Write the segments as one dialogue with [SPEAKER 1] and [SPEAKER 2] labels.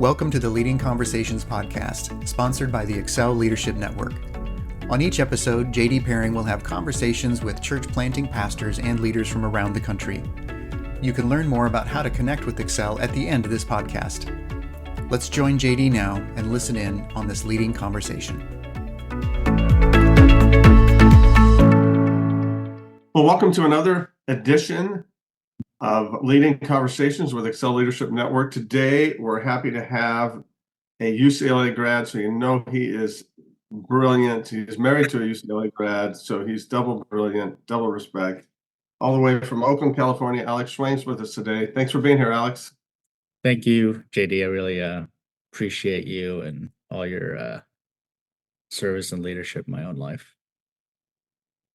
[SPEAKER 1] Welcome to the Leading Conversations podcast, sponsored by the Excel Leadership Network. On each episode, JD Pairing will have conversations with church planting pastors and leaders from around the country. You can learn more about how to connect with Excel at the end of this podcast. Let's join JD now and listen in on this leading conversation.
[SPEAKER 2] Well, welcome to another edition of Leading Conversations with Excel Leadership Network. Today, we're happy to have a UCLA grad, so you know he is brilliant. He's married to a UCLA grad, so he's double brilliant, double respect. All the way from Oakland, California, Alex Sweng's with us today. Thanks for being here, Alex.
[SPEAKER 3] Thank you, JD. I really appreciate you and all your service and leadership in my own life.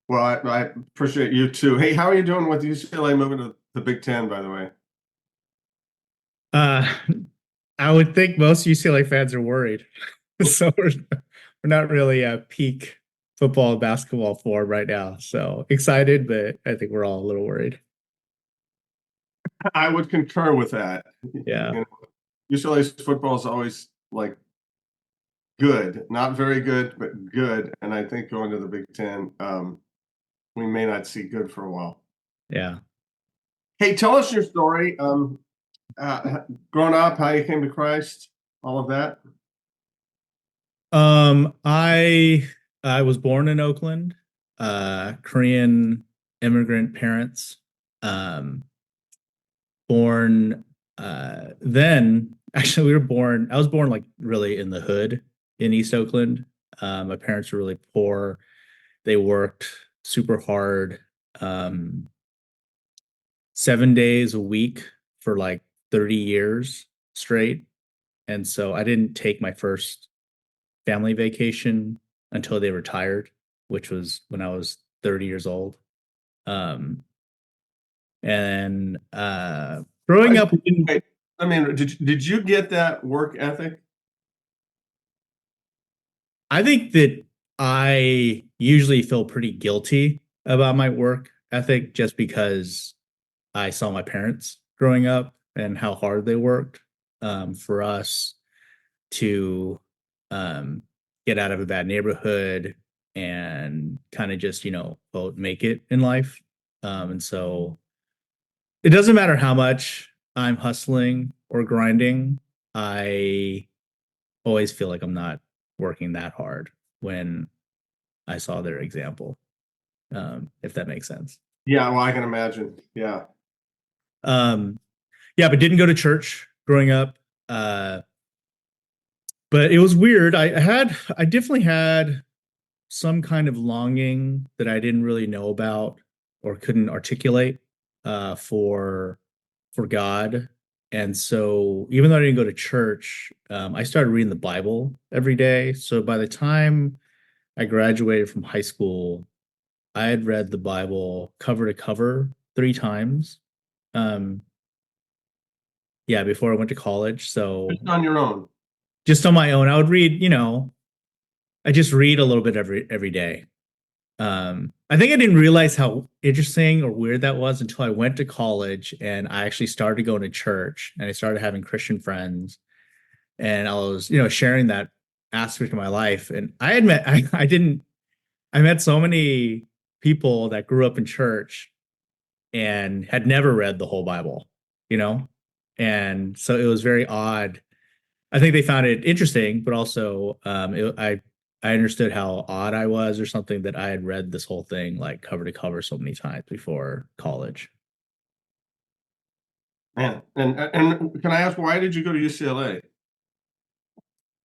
[SPEAKER 2] Well, I appreciate you too. Hey, how are you doing with UCLA moving to the Big Ten, by the way?
[SPEAKER 3] I would think most UCLA fans are worried. So we're not really at peak football and basketball form right now. So excited, but I think we're all a little worried.
[SPEAKER 2] I would concur with that.
[SPEAKER 3] Yeah.
[SPEAKER 2] You know, UCLA's football is always like good, not very good, but good. And I think going to the Big Ten, we may not see good for a while.
[SPEAKER 3] Yeah.
[SPEAKER 2] Hey, tell us your story. Growing up, how you came to Christ, all of that.
[SPEAKER 3] I was born in Oakland, Korean immigrant parents. Born then actually I was born like really in the hood in East Oakland. My parents were really poor. They worked super hard, 7 days a week for like 30 years straight. And so I didn't take my first family vacation until they retired, which was when I was 30 years old. Growing up,
[SPEAKER 2] I mean, did you get that work ethic?
[SPEAKER 3] I think that I usually feel pretty guilty about my work ethic just because I saw my parents growing up and how hard they worked for us to get out of a bad neighborhood and kind of just, make it in life. And so it doesn't matter how much I'm hustling or grinding. I always feel like I'm not working that hard when I saw their example, if that makes sense.
[SPEAKER 2] Yeah, well, I can imagine. Yeah.
[SPEAKER 3] But didn't go to church growing up. But it was weird. I definitely had some kind of longing that I didn't really know about or couldn't articulate for God. And so even though I didn't go to church, I started reading the Bible every day. So by the time I graduated from high school, I had read the Bible cover to cover 3 times. Before I went to college. So
[SPEAKER 2] just on your own.
[SPEAKER 3] Just on my own. I would read, I just read a little bit every day. I think I didn't realize how interesting or weird that was until I went to college and I actually started going to church and I started having Christian friends and I was, sharing that aspect of my life. And I met so many people that grew up in church and had never read the whole Bible, and so it was very odd. I think they found it interesting, but also I understood how odd I was or something that I had read this whole thing like cover to cover so many times before college.
[SPEAKER 2] Man, and can I ask, why did you go to UCLA?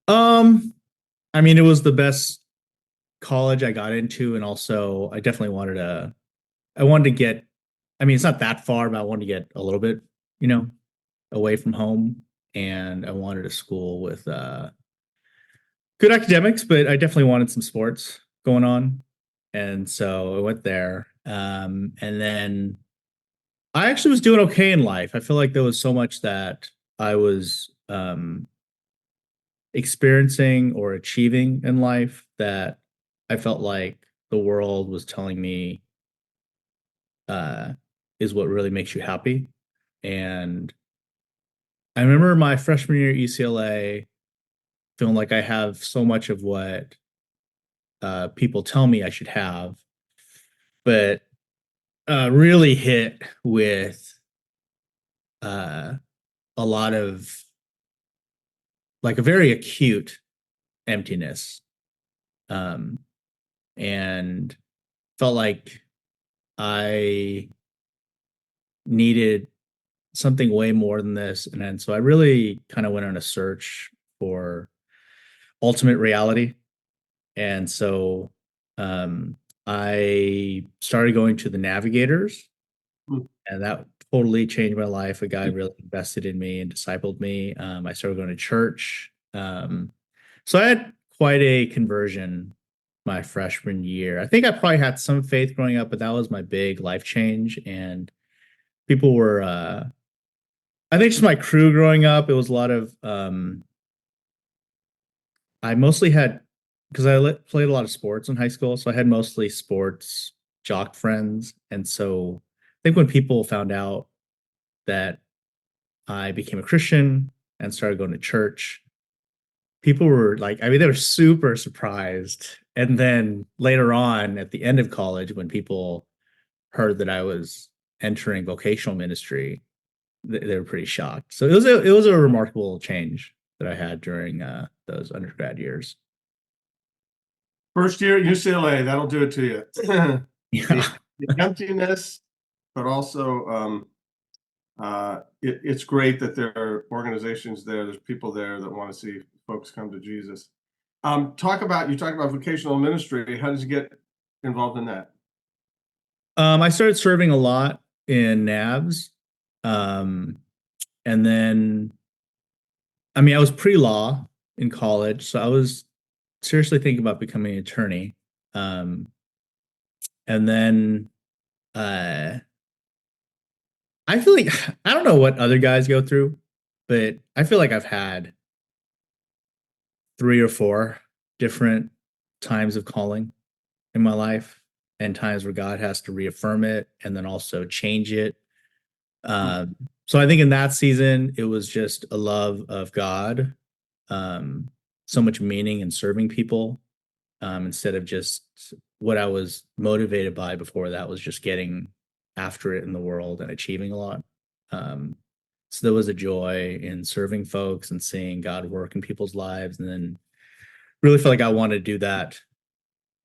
[SPEAKER 3] I mean, it was the best college I got into, and also I definitely wanted to get, I mean, it's not that far, but I wanted to get a little bit, away from home, and I wanted a school with good academics, but I definitely wanted some sports going on. And so I went there. And then I actually was doing okay in life. I feel like there was so much that I was experiencing or achieving in life that I felt like the world was telling me is what really makes you happy. And I remember my freshman year at UCLA feeling like I have so much of what people tell me I should have, but really hit with uh, a lot of like a very acute emptiness, um, and felt like I needed something way more than this. And then so I really kind of went on a search for ultimate reality. And so um, I started going to the Navigators,
[SPEAKER 2] Hmm.
[SPEAKER 3] and that totally changed my life. A guy really invested in me and discipled me. I started going to church. So I had quite a conversion my freshman year. I think I probably had some faith growing up, but that was my big life change. And people were, I think just my crew growing up, it was a lot of, I mostly had, because played a lot of sports in high school. So I had mostly sports jock friends. And so I think when people found out that I became a Christian and started going to church, people were like, I mean, they were super surprised. And then later on at the end of college, when people heard that I was entering vocational ministry, they were pretty shocked. So it was a remarkable change that I had during those undergrad years.
[SPEAKER 2] First year at UCLA, that'll do it to you.
[SPEAKER 3] Yeah.
[SPEAKER 2] The emptiness, but also it's great that there are organizations there. There's people there that want to see folks come to Jesus. You talk about vocational ministry. How did you get involved in that?
[SPEAKER 3] I started serving a lot in NAVs. Um, and then, I mean, I was pre-law in college, so I was seriously thinking about becoming an attorney. Um, and then uh, I feel like, I don't know what other guys go through, but I feel like I've had 3 or 4 different times of calling in my life, and times where God has to reaffirm it and then also change it. So I think in that season, it was just a love of God, um, so much meaning in serving people, instead of just what I was motivated by before that was just getting after it in the world and achieving a lot. Um, so there was a joy in serving folks and seeing God work in people's lives, and then really felt like I wanted to do that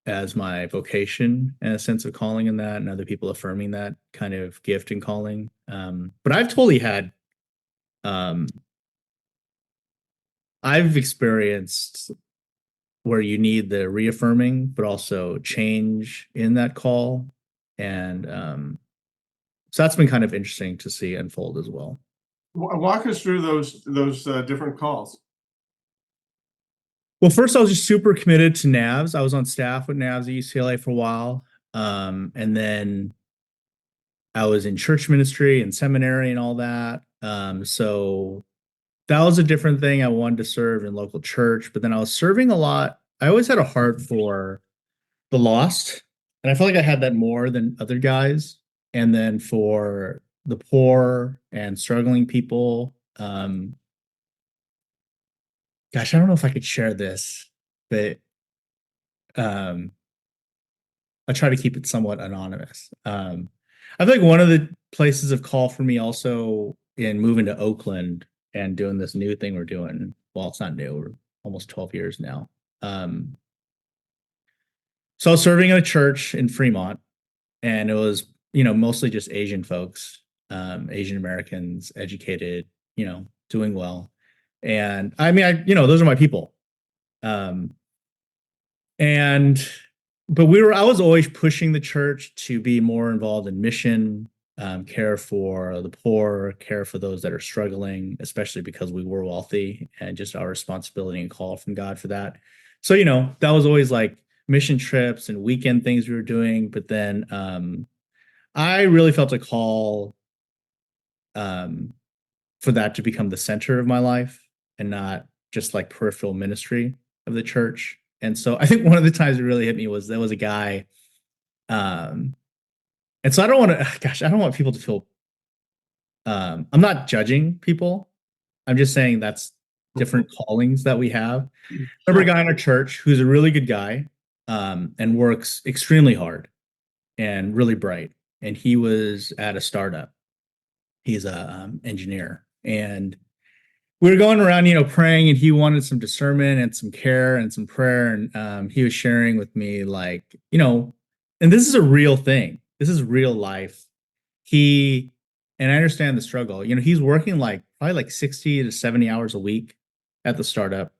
[SPEAKER 3] as my vocation and a sense of calling in that, and other people affirming that kind of gift and calling. But I've totally had, um, I've experienced where you need the reaffirming, but also change in that call. And so that's been kind of interesting to see unfold as well.
[SPEAKER 2] Walk us through those different calls.
[SPEAKER 3] Well, first, I was just super committed to NAVs. I was on staff with NAVs at UCLA for a while. And then I was in church ministry and seminary and all that. So that was a different thing. I wanted to serve in local church, but then I was serving a lot. I always had a heart for the lost, and I felt like I had that more than other guys. And then for the poor and struggling people, gosh, I don't know if I could share this, but um, I try to keep it somewhat anonymous. I feel like one of the places of call for me also in moving to Oakland and doing this new thing we're doing. Well, it's not new. We're almost 12 years now. So I was serving in a church in Fremont, and it was, mostly just Asian folks, Asian Americans, educated, doing well. And I mean, those are my people. But I was always pushing the church to be more involved in mission, care for the poor, care for those that are struggling, especially because we were wealthy, and just our responsibility and call from God for that. So, that was always like mission trips and weekend things we were doing. But then I really felt a call for that to become the center of my life and not just like peripheral ministry of the church. And so I think one of the times it really hit me was there was a guy. And so I don't want people to feel, I'm not judging people, I'm just saying that's different callings that we have. I remember a guy in our church who's a really good guy, and works extremely hard and really bright. And he was at a startup. He's a engineer, and we were going around, praying, and he wanted some discernment and some care and some prayer. And he was sharing with me, like, and this is a real thing. This is real life. And I understand the struggle. He's working like probably like 60 to 70 hours a week at the startup.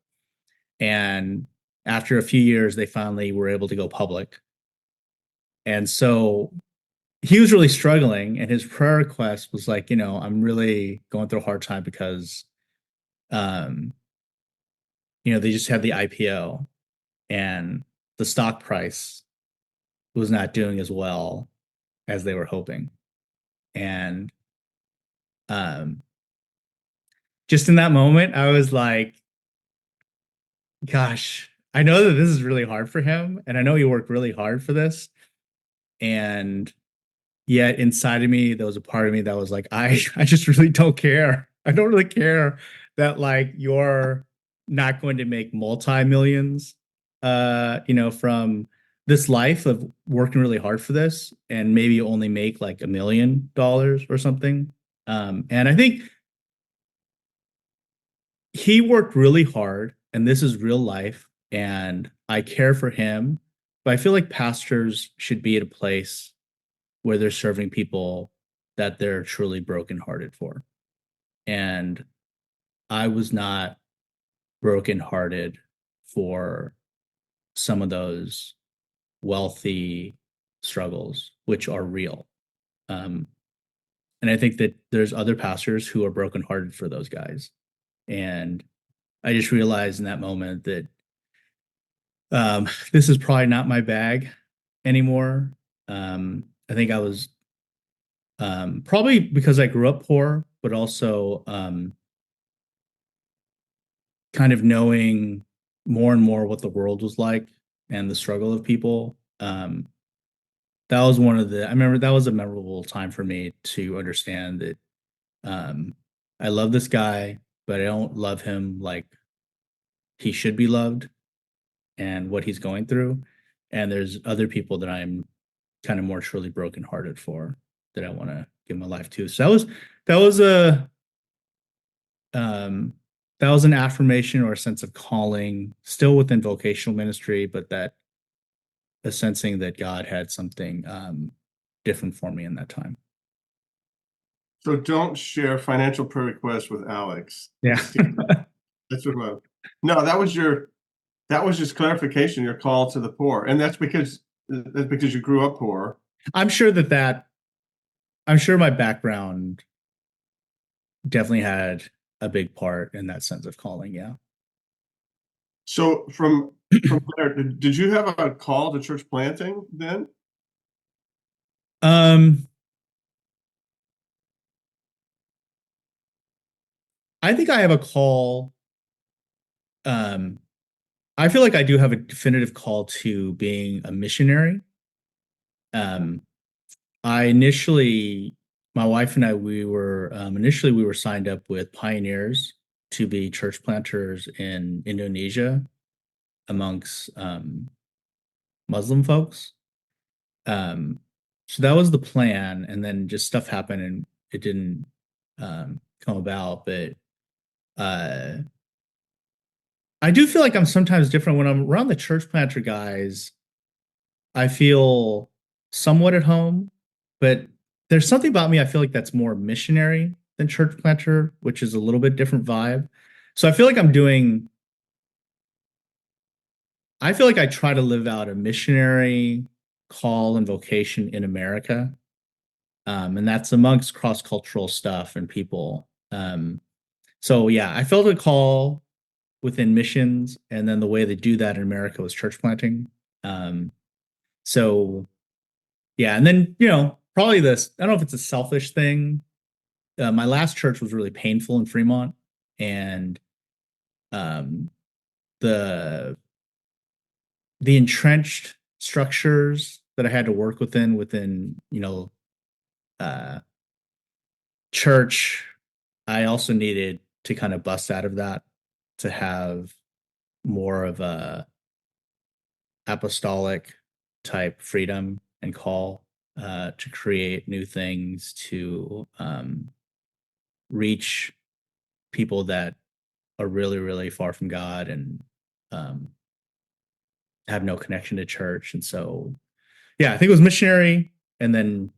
[SPEAKER 3] And after a few years, they finally were able to go public. And so he was really struggling. And his prayer request was like, I'm really going through a hard time because, they just had the IPO and the stock price was not doing as well as they were hoping. And just in that moment, I was like, gosh, I know that this is really hard for him, and I know he worked really hard for this. And yet inside of me, there was a part of me that was like, I just really don't care. I don't really care that like you're not going to make multi-millions, from this life of working really hard for this, and maybe only make like $1 million or something. And I think he worked really hard, and this is real life, and I care for him. But I feel like pastors should be at a place where they're serving people that they're truly brokenhearted for. And I was not brokenhearted for some of those wealthy struggles, which are real. And I think that there's other pastors who are brokenhearted for those guys. And I just realized in that moment that this is probably not my bag anymore. I think I was probably because I grew up poor, but also kind of knowing more and more what the world was like and the struggle of people. That was I remember that was a memorable time for me to understand that I love this guy, but I don't love him like he should be loved and what he's going through. And there's other people that I'm kind of more truly brokenhearted for, that I want to give my life to. So that was an affirmation or a sense of calling, still within vocational ministry, but that a sensing that God had something different for me in that time.
[SPEAKER 2] So don't share financial prayer requests with Alex.
[SPEAKER 3] Yeah.
[SPEAKER 2] That's what. No, that was just clarification, your call to the poor. And that's because you grew up poor.
[SPEAKER 3] I'm sure my background definitely had a big part in that sense of calling. Yeah.
[SPEAKER 2] So from there, did you have a call to church planting then?
[SPEAKER 3] I think I have a call. I feel like I do have a definitive call to being a missionary. My wife and I, we were signed up with Pioneers to be church planters in Indonesia amongst Muslim folks. So that was the plan, and then just stuff happened and it didn't come about. But I do feel like I'm sometimes different when I'm around the church planter guys. I feel somewhat at home, but there's something about me I feel like that's more missionary than church planter, which is a little bit different vibe. So I feel like I try to live out a missionary call and vocation in America. And that's amongst cross-cultural stuff and people. So yeah, I felt a call within missions, and then the way they do that in America was church planting. So yeah, and then probably this, I don't know if it's a selfish thing. My last church was really painful in Fremont, and the entrenched structures that I had to work within church, I also needed to kind of bust out of that, to have more of a apostolic type freedom and call to create new things, to reach people that are really, really far from God and have no connection to church. And so, yeah, I think it was missionary, and then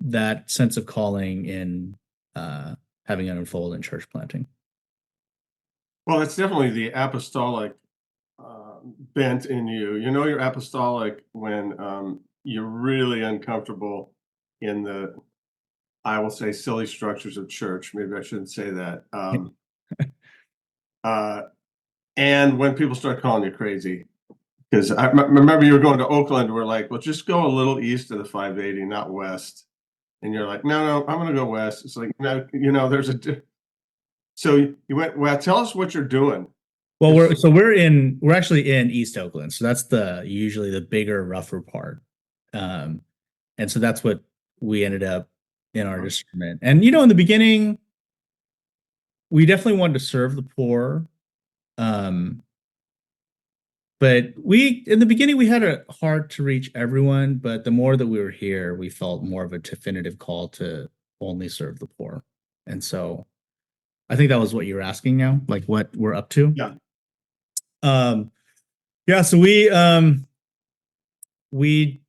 [SPEAKER 3] that sense of calling in having it unfold in church planting.
[SPEAKER 2] Well, it's definitely the apostolic bent in you. You know, you're apostolic when you're really uncomfortable in the, I will say, silly structures of church. Maybe I shouldn't say that. And when people start calling you crazy, because I remember you were going to Oakland, we're like, well, just go a little east of the 580, not west. And you're like, no, I'm going to go west. It's like, no, there's so you went, well, tell us what you're doing.
[SPEAKER 3] Well, we're actually in East Oakland. So that's usually the bigger, rougher part. And so that's what we ended up in our discernment. And, in the beginning, we definitely wanted to serve the poor. But in the beginning, we had a hard to reach everyone, but the more that we were here, we felt more of a definitive call to only serve the poor. And so I think that was what you were asking now, like what we're up to.
[SPEAKER 2] Yeah.
[SPEAKER 3] So we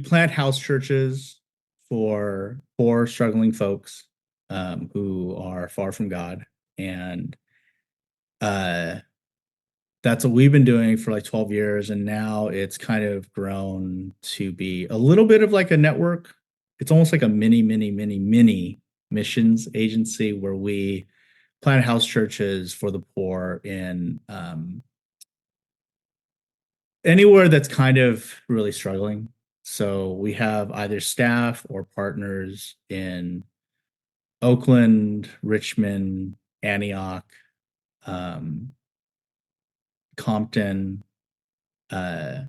[SPEAKER 3] plant house churches for poor, struggling folks who are far from God. And that's what we've been doing for like 12 years. And now it's kind of grown to be a little bit of like a network. It's almost like a mini missions agency where we plant house churches for the poor in anywhere that's kind of really struggling. So we have either staff or partners in Oakland, Richmond, Antioch, Compton, and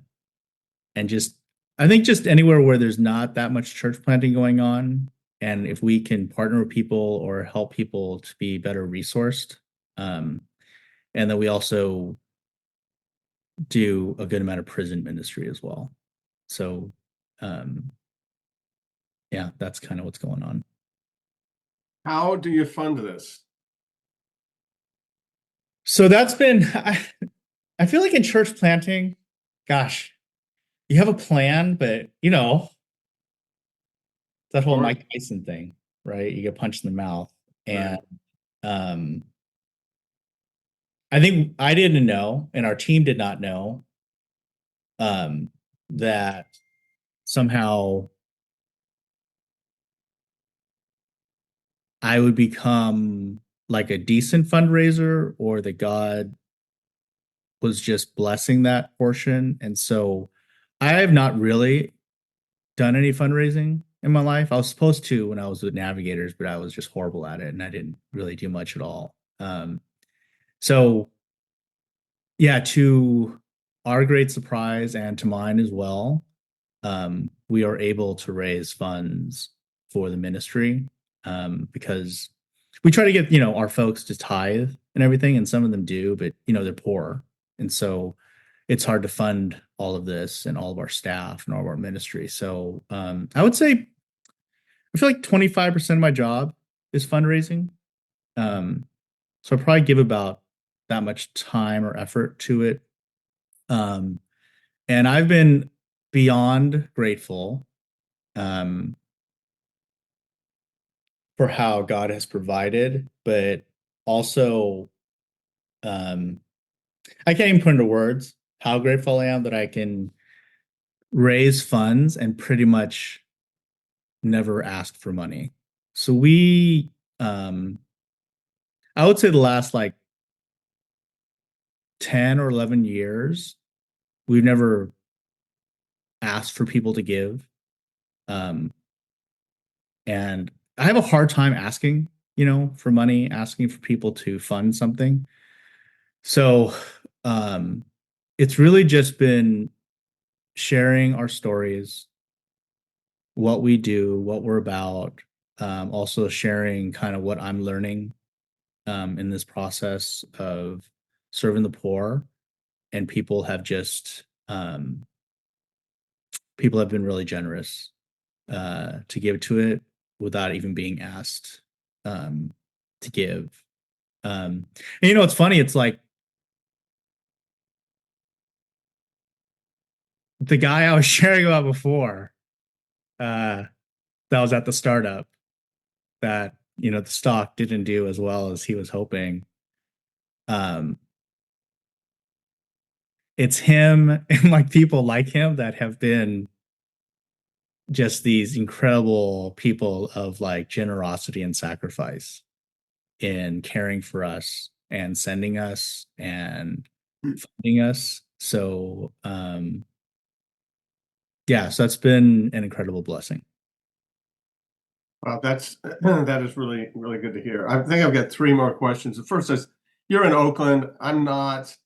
[SPEAKER 3] I think just anywhere where there's not that much church planting going on. And if we can partner with people or help people to be better resourced, and then we also do a good amount of prison ministry as well. So, that's kind of what's going on.
[SPEAKER 2] How do you fund this?
[SPEAKER 3] So that's been, I feel like in church planting, gosh, you have a plan, but that whole Mike Tyson thing, right? You get punched in the mouth. And I think I didn't know, and our team did not know, that somehow I would become like a decent fundraiser, or that God was just blessing that portion. And so I have not really done any fundraising in my life. I was supposed to when I was with Navigators, but I was just horrible at it and I didn't really do much at all. So yeah, to our great surprise and to mine as well, we are able to raise funds for the ministry because we try to get, our folks to tithe and everything, and some of them do, but they're poor. And so it's hard to fund all of this and all of our staff and all of our ministry. So I would say, I feel like 25% of my job is fundraising. So I probably give about that much time or effort to it. And I've been beyond grateful for how God has provided, but also I can't even put into words how grateful I am that I can raise funds and pretty much never ask for money. So we, I would say the last like 10 or 11 years, we've never asked for people to give. And I have a hard time asking, for money, asking for people to fund something. So it's really just been sharing our stories, what we do, what we're about, also sharing kind of what I'm learning in this process of serving the poor, and people have been really generous to give to it without even being asked to give. And it's funny. It's like the guy I was sharing about before, that was at the startup, that the stock didn't do as well as he was hoping. It's him and like people like him that have been just these incredible people of like generosity and sacrifice in caring for us and sending us and funding us. So so that's been an incredible blessing.
[SPEAKER 2] Wow, that is really, really good to hear. I think I've got 3 more questions. The first is, you're in Oakland. I'm not.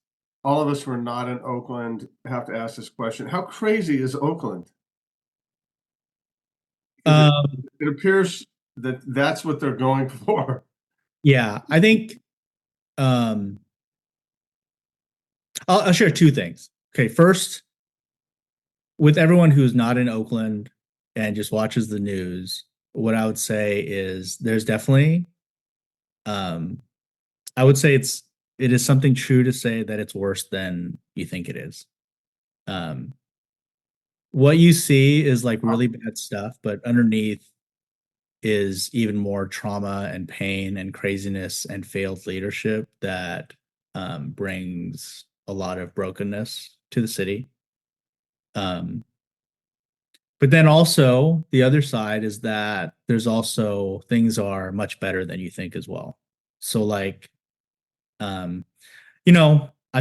[SPEAKER 2] All of us who are not in Oakland have to ask this question. How crazy is Oakland? It appears that that's what they're going for.
[SPEAKER 3] Yeah, I think I'll share 2 things. Okay, first, with everyone who's not in Oakland and just watches the news, what I would say is there's definitely, I would say it is something true to say that it's worse than you think it is. What you see is like really bad stuff, but underneath is even more trauma and pain and craziness and failed leadership that brings a lot of brokenness to the city. But then also the other side is that there's also things are much better than you think as well. So like, I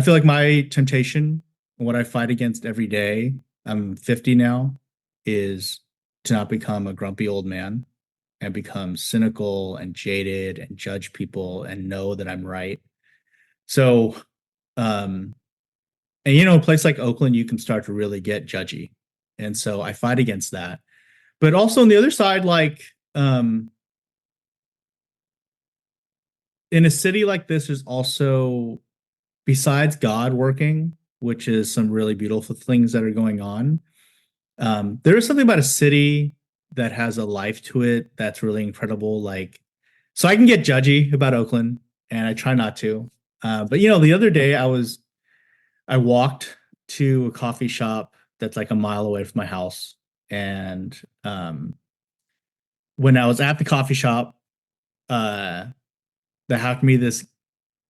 [SPEAKER 3] feel like my temptation, what I fight against every day, I'm 50 now, is to not become a grumpy old man and become cynical and jaded and judge people and know that I'm right. So, and a place like Oakland, you can start to really get judgy. And so I fight against that. But also on the other side, like, in a city like this, there's also, besides God working, which is some really beautiful things that are going on, there is something about a city that has a life to it that's really incredible. Like, so I can get judgy about Oakland, and I try not to. But the other day I walked to a coffee shop that's like a mile away from my house, and when I was at the coffee shop, there happened to be this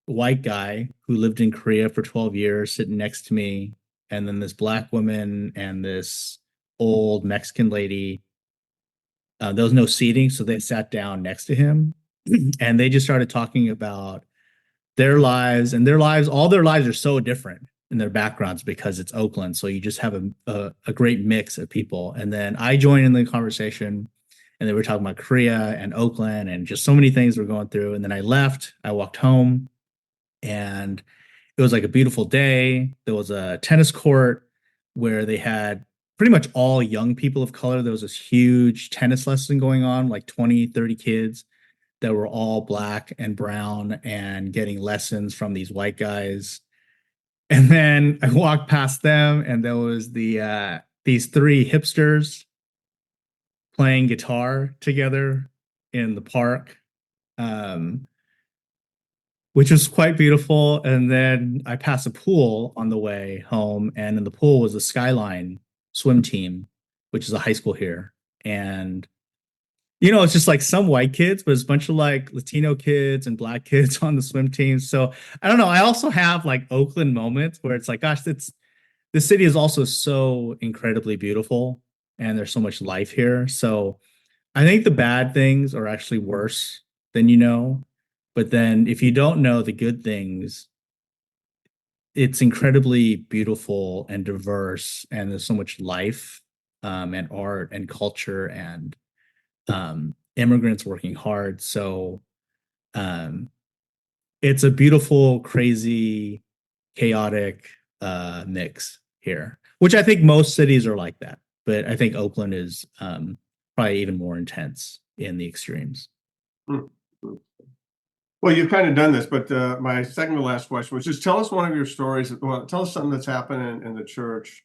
[SPEAKER 3] white guy who lived in Korea for 12 years sitting next to me, and then this black woman and this old Mexican lady. There was no seating, so they sat down next to him, and they just started talking about their lives, and all their lives are so different in their backgrounds because it's Oakland. So you just have a great mix of people. And then I joined in the conversation, and they were talking about Korea and Oakland and just so many things we're going through. And then I left, I walked home, and it was like a beautiful day. There was a tennis court where they had pretty much all young people of color. There was this huge tennis lesson going on, like 20, 30 kids that were all black and brown and getting lessons from these white guys. And then I walked past them, and there was these 3 hipsters playing guitar together in the park, which was quite beautiful. And then I passed a pool on the way home, and in the pool was a Skyline swim team, which is a high school here. And it's just like some white kids, but it's a bunch of like Latino kids and black kids on the swim team. So I don't know. I also have like Oakland moments where it's like, gosh, the city is also so incredibly beautiful, and there's so much life here. So I think the bad things are actually worse than. But then if you don't know the good things, it's incredibly beautiful and diverse, and there's so much life, and art and culture and immigrants working hard. So it's a beautiful, crazy, chaotic mix here, which I think most cities are like that. But I think Oakland is probably even more intense in the extremes.
[SPEAKER 2] Well, Well, you've kind of done this, but my second to last question was just tell us one of your stories. Well, tell us something that's happened in the church.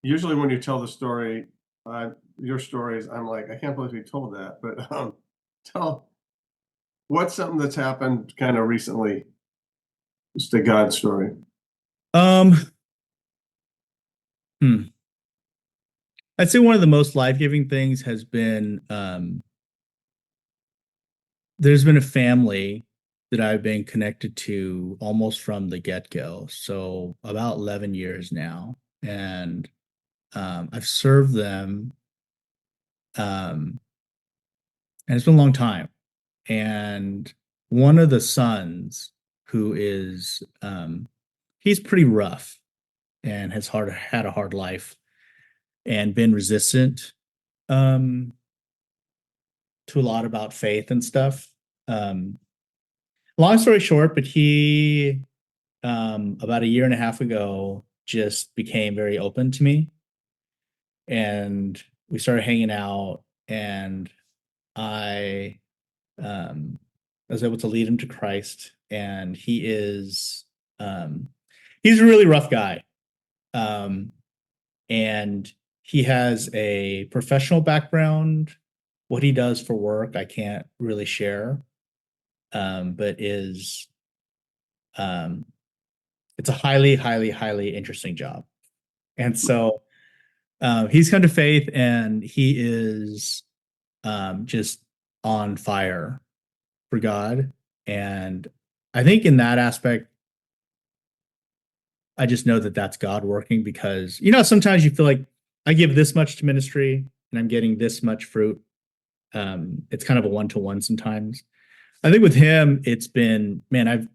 [SPEAKER 2] Usually when you tell the story, your stories, I'm like, I can't believe you told that. But tell what's something that's happened kind of recently, just a God story.
[SPEAKER 3] Um, I'd say one of the most life-giving things has been there's been a family that I've been connected to almost from the get-go. So about 11 years now. And I've served them, and it's been a long time. And one of the sons, who is he's pretty rough and has had a hard life and been resistant to a lot about faith and stuff. Long story short, but he about a year and a half ago just became very open to me, and we started hanging out, and I was able to lead him to Christ. And he's a really rough guy, and he has a professional background. What he does for work I can't really share, but it's a highly interesting job. And so he's come to faith, and he is just on fire for God. And I think in that aspect, I just know that that's God working, because, sometimes you feel like I give this much to ministry and I'm getting this much fruit. It's kind of a one-to-one sometimes. I think with him, it's been, man,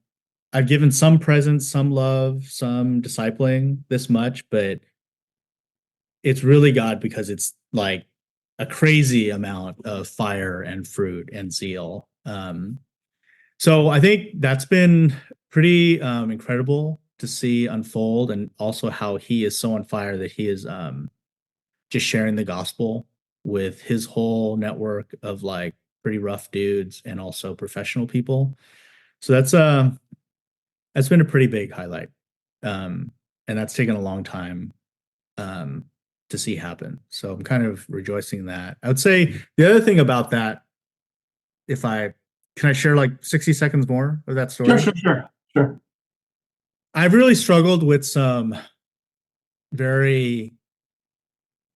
[SPEAKER 3] I've given some presence, some love, some discipling, this much, but it's really God, because it's like a crazy amount of fire and fruit and zeal. So I think that's been pretty incredible to see unfold, and also how he is so on fire that he is just sharing the gospel with his whole network of like pretty rough dudes and also professional people. So that's been a pretty big highlight. And that's taken a long time to see happen. So I'm kind of rejoicing in that. I would say the other thing about that, can I share like 60 seconds more of that story?
[SPEAKER 2] Sure.
[SPEAKER 3] I've really struggled with some very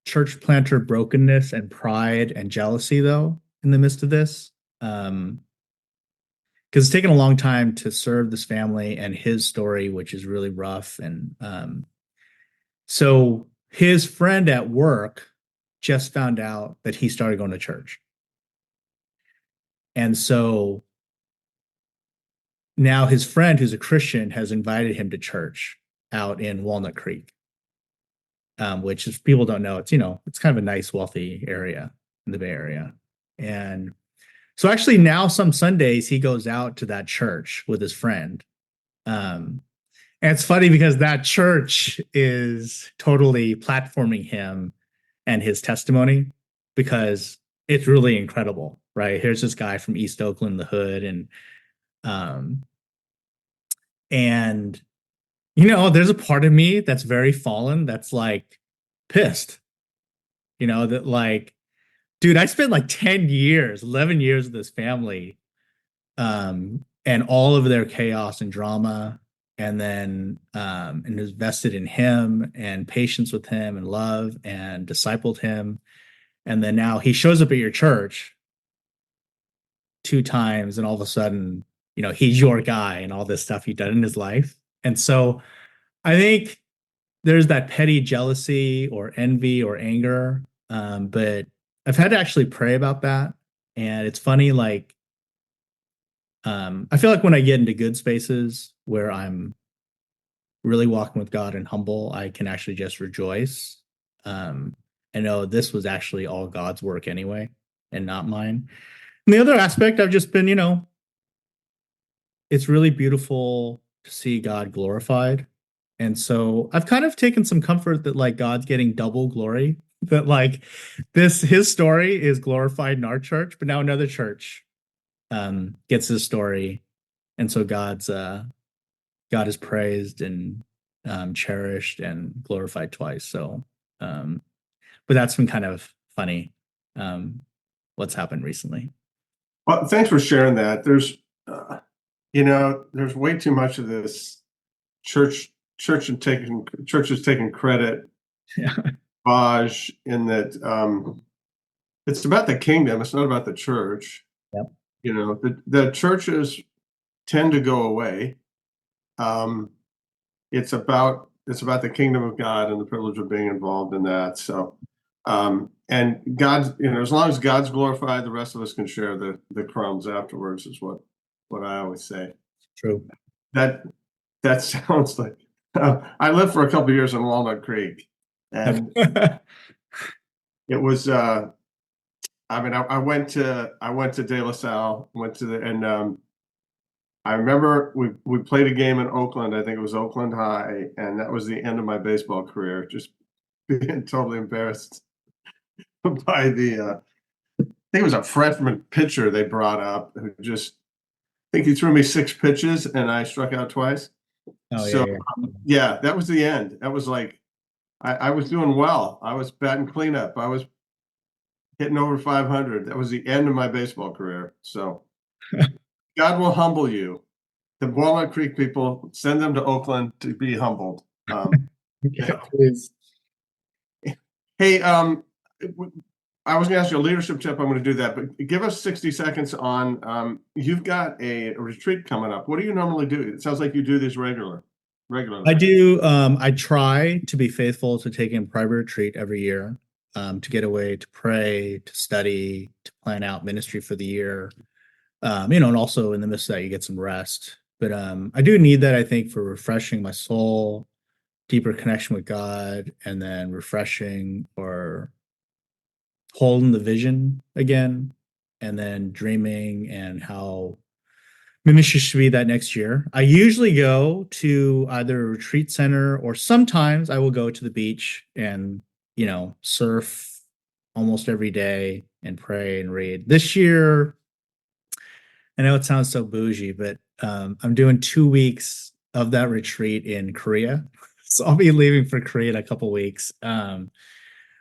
[SPEAKER 3] church planter brokenness and pride and jealousy, though, in the midst of this. Because it's taken a long time to serve this family and his story, which is really rough. And so his friend at work just found out that he started going to church. And so now his friend, who's a Christian, has invited him to church out in Walnut Creek, which, if people don't know, it's kind of a nice, wealthy area in the Bay Area. And so actually now some Sundays he goes out to that church with his friend. And it's funny because that church is totally platforming him and his testimony, because it's really incredible, right? Here's this guy from East Oakland, the hood, and there's a part of me that's very fallen, that's like pissed, that like, dude, I spent like 10 years, 11 years with this family, and all of their chaos and drama, and then and invested in him and patience with him and love and discipled him. And then now he shows up at your church 2 times, and all of a sudden, he's your guy and all this stuff he's done in his life. And so I think there's that petty jealousy or envy or anger, but I've had to actually pray about that. And it's funny, like, I feel like when I get into good spaces where I'm really walking with God and humble, I can actually just rejoice. I know this was actually all God's work anyway, and not mine. And the other aspect, I've just been, it's really beautiful to see God glorified. And so I've kind of taken some comfort that like God's getting double glory, that like his story is glorified in our church, but now another church gets his story, and so God is praised and cherished and glorified twice. So, but that's been kind of funny. What's happened recently?
[SPEAKER 2] Well, thanks for sharing that. There's way too much of this churches taking credit,
[SPEAKER 3] Yeah.
[SPEAKER 2] Vaj, in that it's about the kingdom. It's not about the church.
[SPEAKER 3] Yep.
[SPEAKER 2] The churches tend to go away. It's about the kingdom of God and the privilege of being involved in that. So, and God's, as long as God's glorified, the rest of us can share the crumbs afterwards. Is what I always say.
[SPEAKER 3] True.
[SPEAKER 2] That sounds like I lived for a couple of years in Walnut Creek, and it was. I went to De La Salle, and I remember we played a game in Oakland. I think it was Oakland High, and that was the end of my baseball career. Just being totally embarrassed by I think it was a freshman pitcher they brought up who just, I think he threw me 6 pitches and I struck out twice.
[SPEAKER 3] Oh,
[SPEAKER 2] So
[SPEAKER 3] yeah.
[SPEAKER 2] yeah, that was the end. That was like I was doing well. I was batting cleanup. I was hitting over 500. That was the end of my baseball career. So God will humble you. The Walnut Creek people, send them to Oakland to be humbled.
[SPEAKER 3] Yeah, please.
[SPEAKER 2] Hey, I was going to ask you a leadership tip. I'm going to do that, but give us 60 seconds on. You've got a retreat coming up. What do you normally do? It sounds like you do these regularly.
[SPEAKER 3] I do. I try to be faithful to taking a private retreat every year, to get away, to pray, to study, to plan out ministry for the year. And also in the midst of that, you get some rest. But I do need that, I think, for refreshing my soul, deeper connection with God, and then refreshing or holding the vision again, and then dreaming and how ministry should be that next year. I usually go to either a retreat center or sometimes I will go to the beach and, surf almost every day and pray and read. This year, I know it sounds so bougie, but I'm doing 2 weeks of that retreat in Korea. So I'll be leaving for Korea in a couple weeks,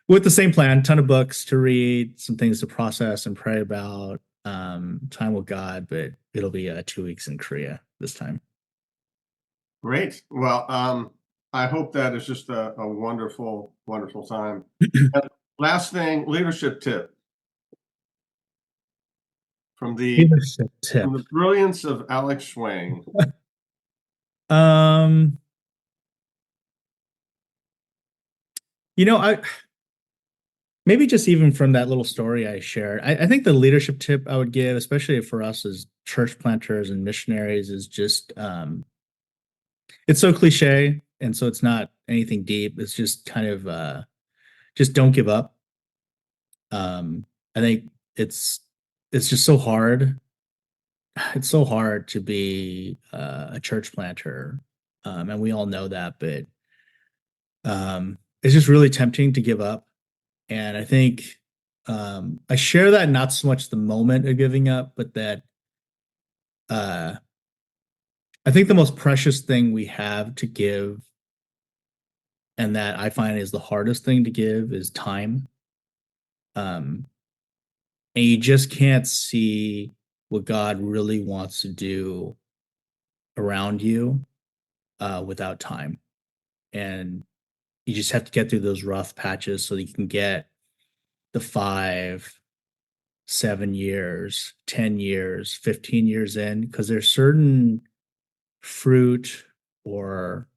[SPEAKER 3] with the same plan, ton of books to read, some things to process and pray about, time with God, but it'll be 2 weeks in Korea this time.
[SPEAKER 2] Great. Well, I hope that is just a wonderful, wonderful time. Last thing, leadership tip. From the brilliance of Alex Sweng.
[SPEAKER 3] I maybe just even from that little story I shared, I think the leadership tip I would give, especially for us as church planters and missionaries, is just it's so cliche, and so it's not anything deep. It's just kind of just don't give up. I think it's just so hard. It's so hard to be a church planter, and we all know that, but it's just really tempting to give up. And I think I share that not so much the moment of giving up, but that I think the most precious thing we have to give, and that I find is the hardest thing to give, is time. And you just can't see what God really wants to do around you without time. And you just have to get through those rough patches so that you can get the 5, 7 years, 10 years, 15 years in, because there's certain fruit or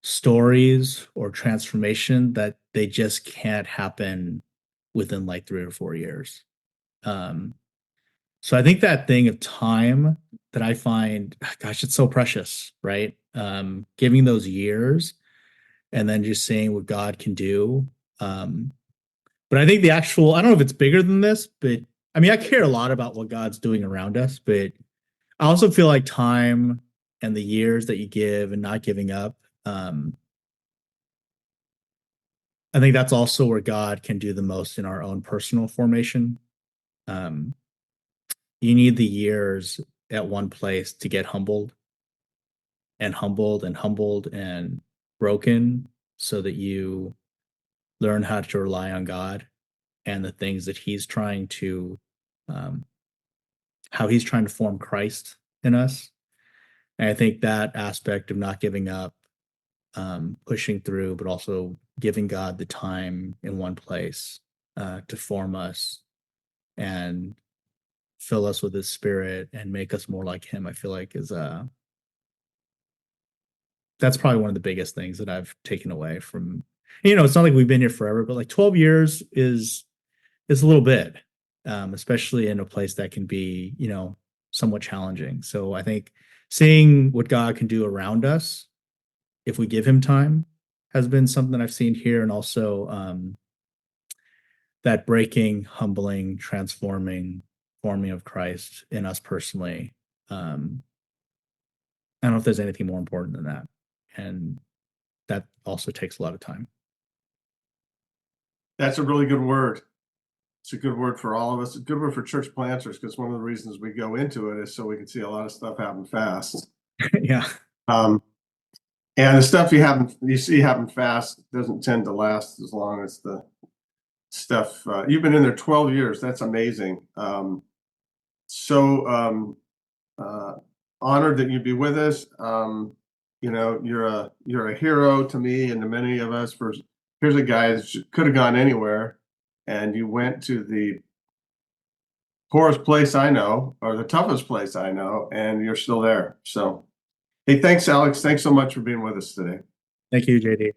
[SPEAKER 3] stories or transformation that they just can't happen within like 3 or 4 years. So I think that thing of time that I find, gosh, it's so precious, right? Giving those years and then just seeing what God can do. But I think I don't know if it's bigger than this, but I mean, I care a lot about what God's doing around us, but I also feel like time and the years that you give and not giving up, I think that's also where God can do the most in our own personal formation. you need the years at one place to get humbled and humbled and humbled and broken so that you learn how to rely on God and the things that he's trying to, how he's trying to form Christ in us. And I think that aspect of not giving up, pushing through, but also giving God the time in one place to form us and fill us with his spirit and make us more like him, I feel like is that's probably one of the biggest things that I've taken away from, it's not like we've been here forever, but like 12 years is a little bit, especially in a place that can be, somewhat challenging. So I think seeing what God can do around us, if we give him time, has been something I've seen here. And also that breaking, humbling, transforming, forming of Christ in us personally. I don't know if there's anything more important than that. And that also takes a lot of time.
[SPEAKER 2] That's a really good word. It's a good word for all of us. It's a good word for church planters, because one of the reasons we go into it is so we can see a lot of stuff happen fast.
[SPEAKER 3] Yeah.
[SPEAKER 2] And the stuff you see happen fast doesn't tend to last as long as the stuff. You've been in there 12 years. That's amazing. So honored that you'd be with us. You're a hero to me and to many of us. Here's a guy that could have gone anywhere, and you went to the poorest place I know, or the toughest place I know, and you're still there. So, hey, thanks, Alex. Thanks so much for being with us today.
[SPEAKER 3] Thank you, JD.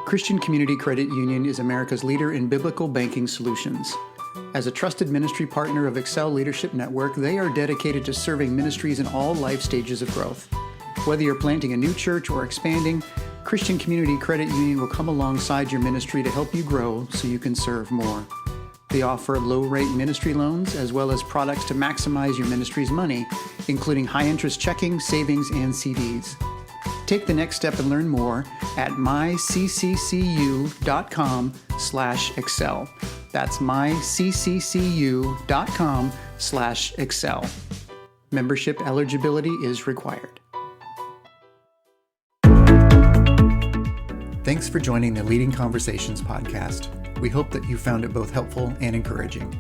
[SPEAKER 1] Christian Community Credit Union is America's leader in biblical banking solutions. As a trusted ministry partner of Excel Leadership Network, they are dedicated to serving ministries in all life stages of growth. Whether you're planting a new church or expanding, Christian Community Credit Union will come alongside your ministry to help you grow so you can serve more. They offer low-rate ministry loans as well as products to maximize your ministry's money, including high-interest checking, savings, and CDs. Take the next step and learn more at mycccu.com/excel. That's mycccu.com/excel. Membership eligibility is required. Thanks for joining the Leading Conversations podcast. We hope that you found it both helpful and encouraging.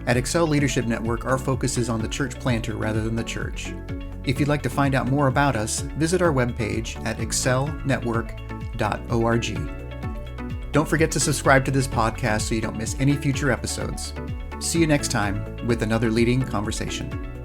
[SPEAKER 1] At Excel Leadership Network, our focus is on the church planter rather than the church. If you'd like to find out more about us, visit our webpage at excelnetwork.org. Don't forget to subscribe to this podcast so you don't miss any future episodes. See you next time with another Leading Conversation.